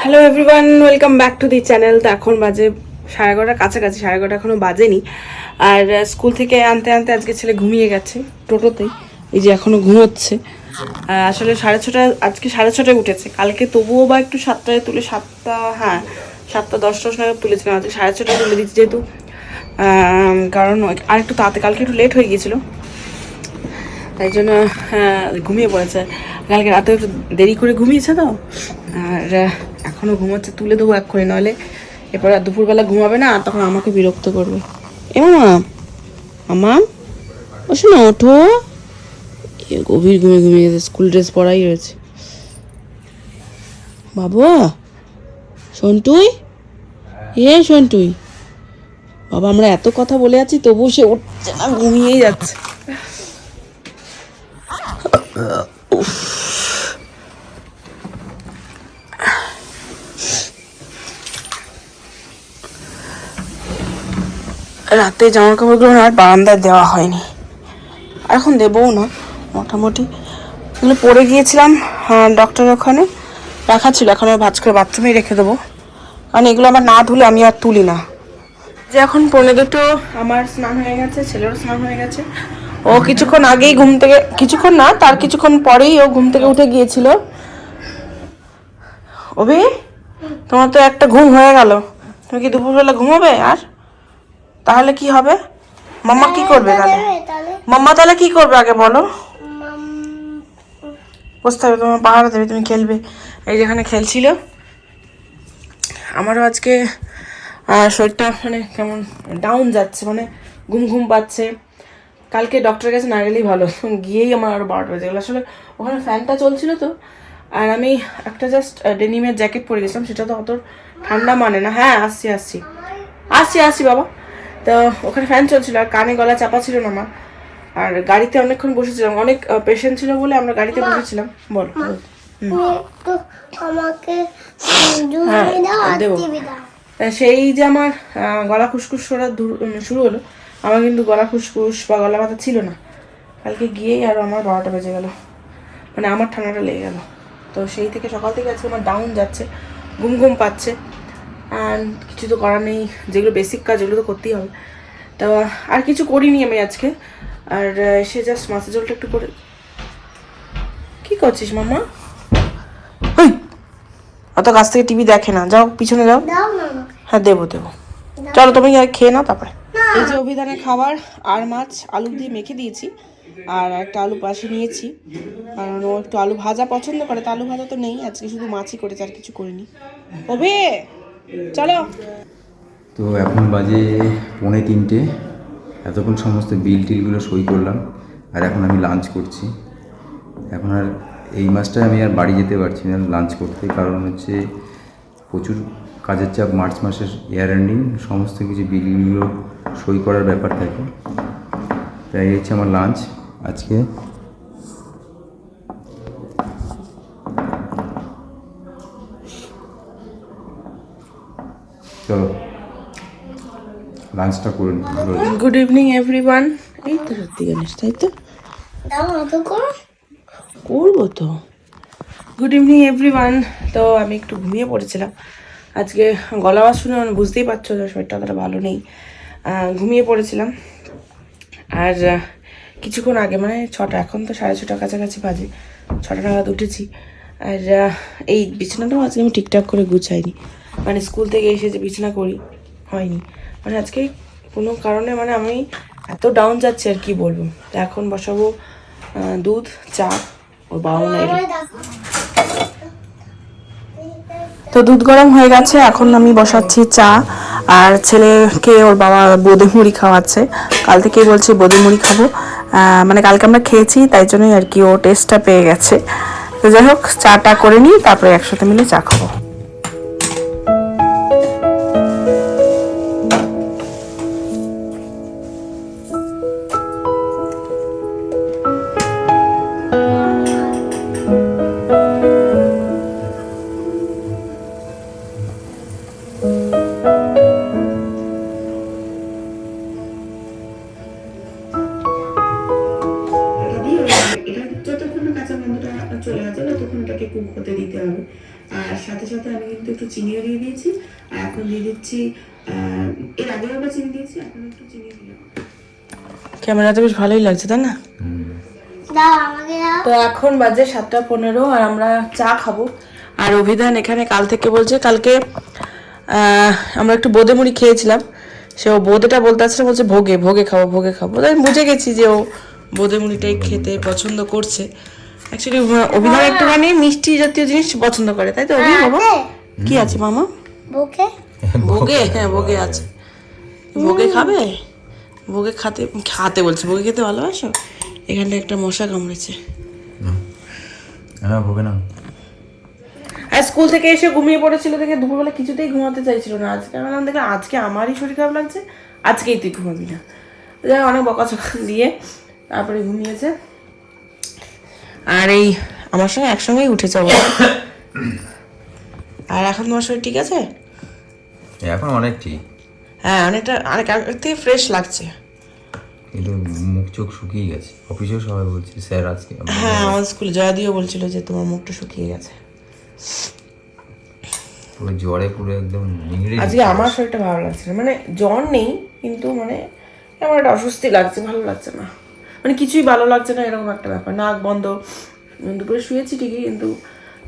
Hello everyone, welcome back to the channel. তো এখন বাজে 11:30 কাছাকাছি, 11:30 এখনো বাজেনি। আর স্কুল থেকে আনতে আনতে আজকে ছেলে ঘুমিয়ে গেছে টোটোতেই, এই যে এখনো ঘুমোচ্ছে। আসলে 6:30, আজকে 6:30 উঠেছে। কালকে তবুও বা একটু 7টায় তুলে 7:10 নাগাদ তুলেছিলাম, আজকে 6:30 তুলে দিচ্ছি যেহেতু কারণ আর একটু তাড়াতাড়ি, কালকে একটু লেট হয়ে গিয়েছিলো, তাই জন্য ঘুমিয়ে পড়েছে। কালকে রাতে একটু দেরি করে ঘুমিয়েছে তো, আর এখনও ঘুমাচ্ছে। তুলে দেবো এক্ষুনি, নইলে এরপর আর দুপুরবেলা ঘুমাবে না, আর তখন আমাকে বিরক্ত করবে। আমা ওসো না, ওঠো। গভীর ঘুমিয়ে গেছে, স্কুল ড্রেস পরাই রয়েছে। বাবা সন্টুই, সন্টুই বাবা, আমরা এত কথা বলে আছি তবুও সে উঠছে না, ঘুমিয়েই যাচ্ছে। রাতে জামা কাপড়গুলো আর বারান্দায় দেওয়া হয়নি, এখন দেবও না। মোটামুটি এগুলো পরে গিয়েছিলাম ডক্টরের ওখানে, রাখা ছিল, এখন ভাজ করে বাথরুমেই রেখে দেবো, কারণ এগুলো আমার না ধুলে আমি আর তুলি না। যে এখন 1:45 আমার স্নান হয়ে গেছে, ছেলেরও স্নান হয়ে গেছে। ও কিছুক্ষণ আগেই ঘুম থেকে, কিছুক্ষণ না তার কিছুক্ষণ পরেই ও ঘুম থেকে উঠে গিয়েছিল। অভি, তোমার তো একটা ঘুম হয়ে গেল, তুমি কি দুপুরবেলা ঘুমাবে? আর তাহলে কি হবে? মাম্মা কি করবে তাহলে? মাম্মা তাহলে কি করবে আগে বলো? বসতে হবে, তোমার পাহারা দেবে, তুমি খেলবে। এই যেখানে খেলছিল। আমারও আজকে শরীরটা মানে কেমন ডাউন যাচ্ছে, মানে ঘুম ঘুম পাচ্ছে। কালকে ডক্টরের কাছে না গেলেই ভালো, গিয়েই আমার আরও 12টা বেজে গেলো। আসলে ওখানে ফ্যানটা চলছিল তো, আর আমি একটা জাস্ট ডেনিমের জ্যাকেট পরে গেছিলাম, সেটা তো অত ঠান্ডা মানে না। হ্যাঁ আসছি আসছি আসছি আসছি বাবা। তো ওখানে ফ্যান চলছিল আর কানে গলা চাপা ছিল না আমার, আর গাড়িতে অনেকক্ষণ বসেছিলাম, অনেক পেশেন্ট ছিল বলে আমরা গাড়িতে বসেছিলাম। বল আমাকে দেবো। সেই যে আমার গলা খুসখুস করা শুরু হলো, আমার কিন্তু গলা খুসখুস বা গলা ব্যথা ছিল না। কালকে গিয়েই আর আমার 12টা বেজে গেল, মানে আমার ঠান্ডাটা লেগে গেল। তো সেই থেকে সকাল থেকে আজকে আমার ডাউন যাচ্ছে, ঘুম ঘুম পাচ্ছে, আর কিছু তো করার নেই। যেগুলো বেসিক কাজ ওগুলো তো করতেই হবে। তো আর কিছু করিনি আমি আজকে, আর এসে জাস্ট মাথা জলটা একটু করে। কি করছিস মাম্মা? অত কাছ থেকে টিভি দেখে না, যাও পিছনে যাও। হ্যাঁ দেবো দেবো, চলো তুমি খেয়ে নাও তারপরে। এই যে অভিধানের খাবার, আর মাছ আলু দিয়ে মেখে দিয়েছি, আর একটা আলু পাশে নিয়েছি, কারণ ও একটু আলু ভাজা পছন্দ করে। তো আলু ভাজা তো নেই আজকে, শুধু মাছই করেছে, আর কিছু করিনি। ওভে চলো। তো এখন বাজে 2:45, এতক্ষণ সমস্ত বিল টিলগুলো সই করলাম, আর এখন আমি লাঞ্চ করছি। এখন আর এই মাসটায় আমি আর বাড়ি যেতে পারছি না লাঞ্চ করতে, কারণ হচ্ছে প্রচুর কাজের চাপ। মার্চ মাসের ইয়ার এন্ডিং, সমস্ত কিছু বিলগুলো সই করার ব্যাপার থাকে, তাই হচ্ছে আমার লাঞ্চ আজকে। চলো লাঞ্চটা করে নিই। Good evening everyone. এই তো সত্যি জানিস, তাই তো করবো তো। Good evening everyone. তো আমি একটু ঘুমিয়ে পড়েছিলাম আজকে, গলা আওয়াজ শুনে মানে বুঝতেই পারছো যে শরীরটা অতটা ভালো নেই। ঘুমিয়ে পড়েছিলাম, আর কিছুক্ষণ আগে মানে 6টা, এখন তো 6:30 কাছাকাছি বাজে, 6টা নাগাদ উঠেছি। আর এই বিছানাটাও আজকে আমি ঠিকঠাক করে গুছাইনি, মানে স্কুল থেকে এসে যে বিছানা করি হয়নি, মানে আজকে কোনো কারণে মানে আমি এত ডাউন যাচ্ছি আর কি বলবো। তো এখন বসাবো দুধ চা, ওর বাবা নাই। তো দুধ গরম হয়ে গেছে, এখন আমি বসাচ্ছি চা, আর ছেলেকে ওর বাবা বোঁদে মুড়ি খাওয়াচ্ছে। কাল থেকেই বলছি বোঁদে মুড়ি খাবো, মানে কালকে আমরা খেয়েছি তাই জন্যই আর কি ও টেস্টটা পেয়ে গেছে। তো যাই হোক, চাটা করে নিই, তারপরে একসাথে মিলে চা খাবো। চলে গেছে ততক্ষণ এটাকে কুক হতে দিতে হবে, আর সাথে সাথে কিন্তু একটু চিনিও দিয়ে দিয়েছি, আর এখন দিয়ে দিচ্ছি এর আগে আমরা চিনি দিয়েছি, এখন একটু চিনি দিলাম। ক্যামেরাতে বেশ ভালোই লাগছে তাই না? তো এখন বাজে 7:15 আর আমরা চা খাবো। আর অভিধান এখানে কাল থেকে বলছে, কালকে আমরা একটু বোঁদে মুড়ি খেয়েছিলাম, সে ও বোঁদেটা বলতে আসছে, বলছে ভোগে ভোগে খাবো ভোগে খাবো। তাই আমি বুঝে গেছি যে ও বোঁদে মুড়িটাই খেতে পছন্দ করছে। অ্যাকচুয়ালি অভিধান একটুখানি মিষ্টি জাতীয় জিনিস পছন্দ করে, তাই তো অভি? বাবা কি আছে মামা? ভোগে ভোগে, হ্যাঁ ভোগে আছে। ভোগে খাবে? ভোগে খাতে খাতে বলছে, ভোগে খেতে ভালোবাসো? এখানটা একটা মশা কামড়েছে। হ্যাঁ ভোগে না। আর স্কুল থেকে এসে ঘুমিয়ে পড়েছিল দেখে দুপুরবেলা কিছুতেই ঘুমাতে চাইছিল না। আজকে আমি দেখলাম আজকে আমারই শরীর খারাপ লাগছে, আজকেই তুই ঘুমাবি না। যাই অনেক বকাচকা দিয়ে তারপরে ঘুমিয়েছে। আর এই আমার সঙ্গে একসঙ্গেই উঠেছে অবশ্য। আর এখন তোমার শরীর ঠিক আছে? এখন অনেক ঠিক। হ্যাঁ অনেকটা, অনেক আগের থেকে ফ্রেশ লাগছে। কিন্তু মুখ চোখ শুকিয়ে গেছে, অফিসেও সবাই বলছে স্যার আজকে। হ্যাঁ আমার স্কুলে জয়াদিও বলছিল যে তোমার মুখটা শুকিয়ে গেছে। পুরো জ্বরে পুরো একদম নিংড়ে। আজকে আমার শরীরটা ভালো লাগছে না, মানে জ্বর নেই কিন্তু মানে আমার একটা অস্বস্তি লাগছে, ভালো লাগছে না, মানে কিছুই ভালো লাগছে না, এরকম একটা ব্যাপার। নাক বন্ধ, দুপুরে শুয়েছি ঠিকই কিন্তু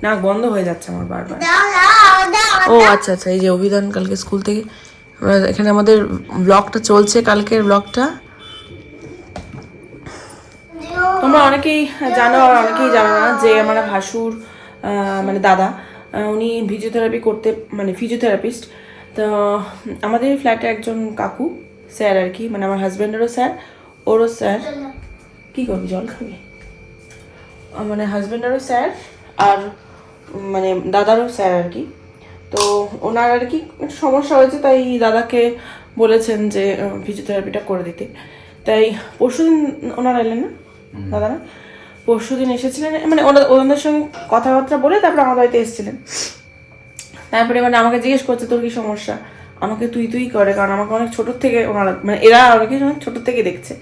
নাক বন্ধ হয়ে যাচ্ছে আমার বারবার। ও আচ্ছা আচ্ছা, এই যে অভিধান কালকে স্কুল থেকে, এখানে আমাদের ব্লগটা চলছে, কালকের ব্লগটা তোমরা অনেকেই জানো আর অনেকেই জানো না যে আমার ভাসুর মানে দাদা, উনি ফিজিওথেরাপি করতে, মানে ফিজিওথেরাপিস্ট। তো আমাদের ফ্ল্যাটে একজন কাকু স্যার আর কি, মানে আমার হাজব্যান্ডেরও স্যার, ওরও স্যার। কী করবি, জল খাবি? মানে হাজব্যান্ডেরও স্যার আর মানে দাদারও স্যার আর কি। তো ওনার আর কি একটু সমস্যা হয়েছে, তাই দাদাকে বলেছেন যে ফিজিওথেরাপিটা করে দিতে। তাই পরশুদিন ওনারা এলেন না, দাদারা পরশুদিন এসেছিলেন, মানে ওনাদের সঙ্গে কথাবার্তা বলে তারপরে আমার বাড়িতে এসেছিলেন। তারপরে মানে আমাকে জিজ্ঞেস করছে তোর কি সমস্যা, আমাকে তুই তুই করে, কারণ আমাকে অনেক ছোটোর থেকে ওনারা, মানে এরা অনেকে অনেক ছোটোর থেকে দেখছে।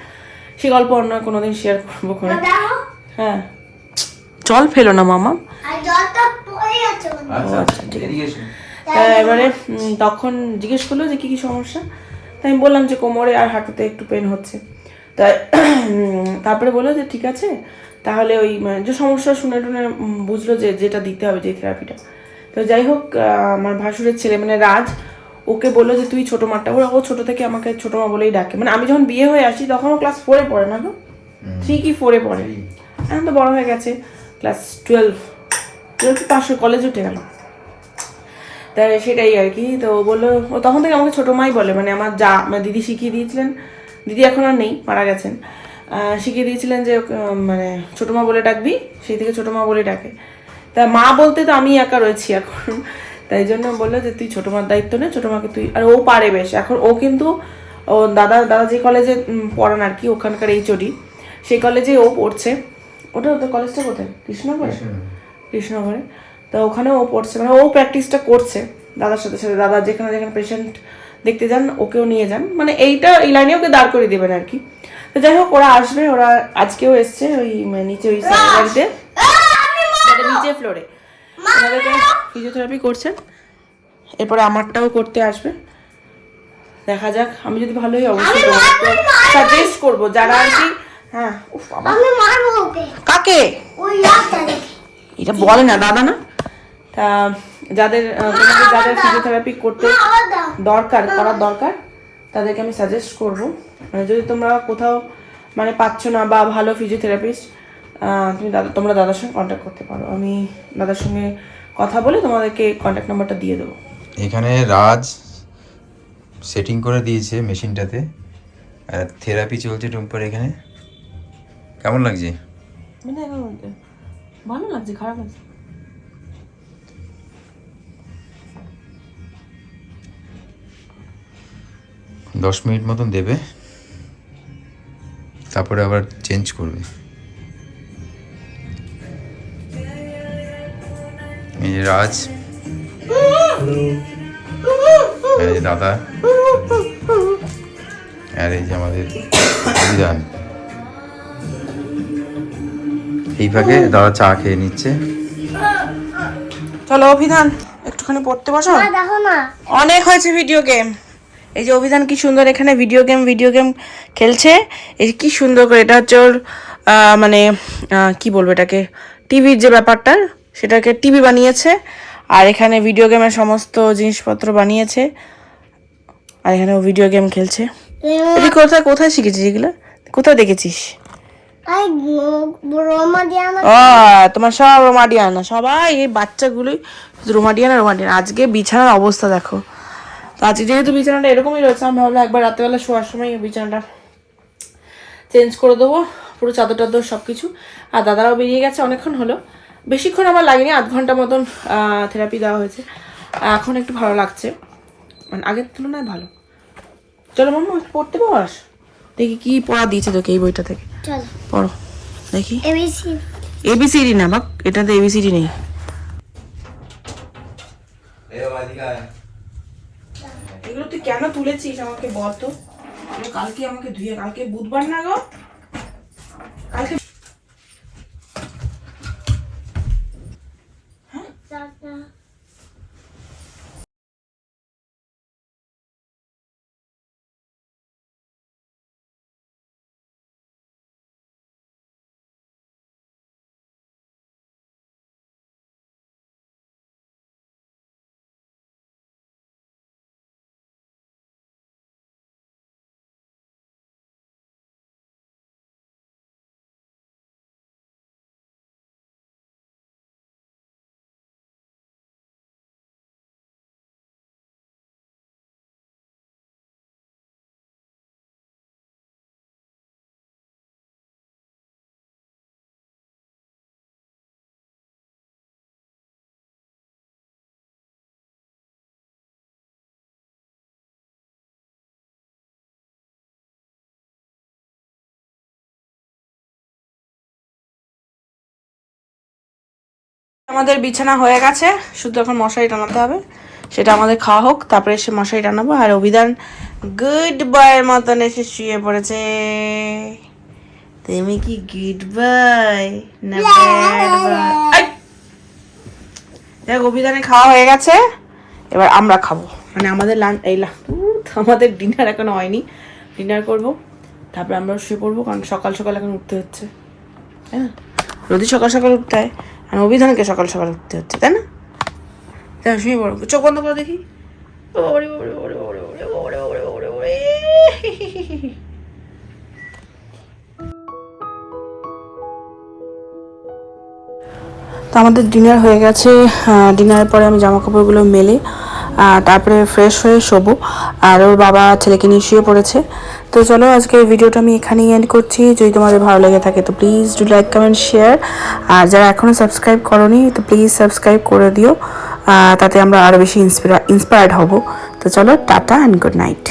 সে গল্প অন্য কোনোদিন শেয়ার করবো করে। হ্যাঁ জল ফেলো না মামা। আচ্ছা ঠিক আছে। এবারে তখন জিজ্ঞেস করলো যে কি কি সমস্যা, তাই আমি বললাম যে কোমরে আর হাঁটুতে একটু পেন হচ্ছে। তাই তারপরে বললো যে ঠিক আছে তাহলে ওই যে সমস্যা শুনে টুনে বুঝলো যে যেটা দিতে হবে, যে থেরাপিটা। তো যাই হোক আমার ভাসুরের ছেলে মানে রাজ ওকে বললো যে তুই ছোটো মাটা, ও ছোটো থেকে আমাকে ছোটো মা বলেই ডাকে। মানে আমি যখন বিয়ে হয়ে আসি তখন ও ক্লাস 4-এ পড়ে, না তো 3 কি 4-এ পড়ে, এখন তো বড় হয়ে গেছে, ক্লাস 12 পাশ কলেজ উঠে গেল। তাই সেটাই আর কি। তো বললো ও তখন থেকে আমাকে ছোটো মাই বলে, মানে আমার যা মানে দিদি শিখিয়ে দিয়েছিলেন, দিদি এখন আর নেই, মারা গেছেন, শিখিয়ে দিয়েছিলেন যে মানে ছোটো মা বলে ডাকবি, সেই থেকে ছোটো মা বলে ডাকে। তা মা বলতে তো আমি একা রয়েছি এখন, তাই জন্য বললো যে তুই ছোটো মার দায়িত্ব নে, ছোটো মাকে তুই। আর ও পারে বেশ এখন, ও কিন্তু ও দাদা যে কলেজে পড়ান আর কি, ওখানকার HOD, সেই কলেজে ও পড়ছে। ওটা ওদের কলেজটা কোথায়? কৃষ্ণনগরে। তো ওখানে ও পড়ছে, মানে ও প্র্যাকটিসটা করছে দাদার সাথে সাথে। দাদা যেখানে যেখানে পেশেন্ট দেখতে যান ওকেও নিয়ে যান, মানে এই লাইনে ওকে দাঁড় করে দেবেন আর কি। তো যাই হোক ওরা আসবে, ওরা আজকেও এসছে ওই নিচে ওই বাড়িতে, নিচে ফ্লোরে ওনাদেরকে ফিজিওথেরাপি করছেন, এরপরে আমারটাও করতে আসবে। দেখা যাক, আমি যদি ভালোই অবশ্যই সাজেস্ট করবো যারা আর কি। হ্যাঁ কাকে এটা বলে না দাদা না, তা যাদের যাদের ফিজিওথেরাপি করতে করার দরকার তাদেরকে আমি সাজেস্ট করব। মানে যদি তোমরা কোথাও মানে পাচ্ছ না বা ভালো ফিজিওথেরাপিস্ট, তোমরা দাদার সঙ্গে কন্ট্যাক্ট করতে পারো। আমি দাদার সঙ্গে কথা বলে তোমাদেরকে কন্ট্যাক্ট নাম্বারটা দিয়ে দেবো। এখানে রাজ সেটিং করে দিয়েছে মেশিনটাতে, আর থেরাপি চলছে টুম্পার। এখানে কেমন লাগছে? মানে ভালো লাগছে, খারাপ লাগছে? দশ মিনিট মতন দেবে, তারপরে আবার চেঞ্জ করবে। এই যে রাজ, এই যে দাদা, আর এই যে আমাদের অভিধান। এই ফাঁকে দাদা চা খেয়ে নিচ্ছে। চলো অভিধান একটু একটুখানি পড়তে বসো। দেখো না, অনেক হয়েছে ভিডিও গেম। এই যে অভিধান কি সুন্দর এখানে ভিডিও গেম খেলছে। এই যে কি সুন্দর করে, এটা হচ্ছে ওর মানে কি বলবো এটাকে, টিভির যে ব্যাপারটা সেটাকে টিভি বানিয়েছে, আর এখানে ভিডিও গেমের সমস্ত জিনিসপত্র বানিয়েছে, আর এখানে ও ভিডিও গেম খেলছে। তুই কোথায় শিখেছিস এগুলো, কোথায় দেখেছিস? আই রোমাডিয়ানা। ও তোমার সব রোমাডিয়ানা, সবাই এই বাচ্চাগুলোই রোমাডিয়ানা। আজকে বিছানার অবস্থা দেখো। তো আজকে যেহেতু বিছানাটা এরকমই রয়েছে, আমি ভাবলাম একবার রাত্রেবেলা শোয়ার সময় বিছানাটা চেঞ্জ করে দেবো, পুরো চাদর টাদর সব কিছু। আর দাদারাও বেরিয়ে গেছে, অনেকক্ষণ হলো, বেশিক্ষণ আমার লাগেনি, 8 ঘন্টা মতন থেরাপি দেওয়া হয়েছে। এখন একটু ভালো লাগছে, মানে আগের তুলনায় ভালো। চলো মাম্মা পড়তে বস, দেখি কি পড়া দিয়েছে তোকে এই বইটা থেকে। চলো পড়ো দেখি। এবিসি। এবিসিডি না বাক, এটাতে এবিসিডি নেই। এগুলো তুই কেন তুলেছিস আমাকে বল তো? কালকে আমাকে ধুয়ে, কালকে বুধবার না গো, কালকে আমাদের বিছানা হয়ে গেছে, শুধু এখন মশারি টানাতে হবে। সেটা আমাদের খাওয়া হোক, তারপরে এসে মশারি টানাবো। আর অভিধান গুড বয়ের মতন এসে শুয়ে পড়েছে। তুমি কি গুড বয় না ব্যাড বয়? দেখ অভিধানে খাওয়া হয়ে গেছে, এবার আমরা খাবো, মানে আমাদের আমাদের ডিনার এখনো হয়নি। ডিনার করব, তারপরে আমরা শুয়ে পড়বো, কারণ সকাল সকাল এখন উঠতে হচ্ছে, তাই না? রোদি সকাল সকাল উঠতে হয়, আর অভিধানকে সকাল সকাল উঠতে হচ্ছে, তাই না? তাই শুয়ে পড়বো, চোখ বন্ধ করে দেখি। তো আমাদের ডিনার হয়ে গেছে। ডিনারের পরে আমি জামা কাপড়গুলো মেলে তারপরে ফ্রেশ হয়ে শোবো। আর ওর বাবা ছেলেকে নিয়ে শুয়ে পড়েছে। তো চলো আজকে ভিডিওটা আমি এখানেই এন্ড করছি। যদি তোমাদের ভালো লেগে থাকে তো please do like comment share. আর যারা এখনও সাবস্ক্রাইব করোনি তো প্লিজ সাবস্ক্রাইব করে দিও, তাতে আমরা আরও বেশি ইন্সপায়ার্ড হব। তো চলো টাটা অ্যান্ড গুড নাইট।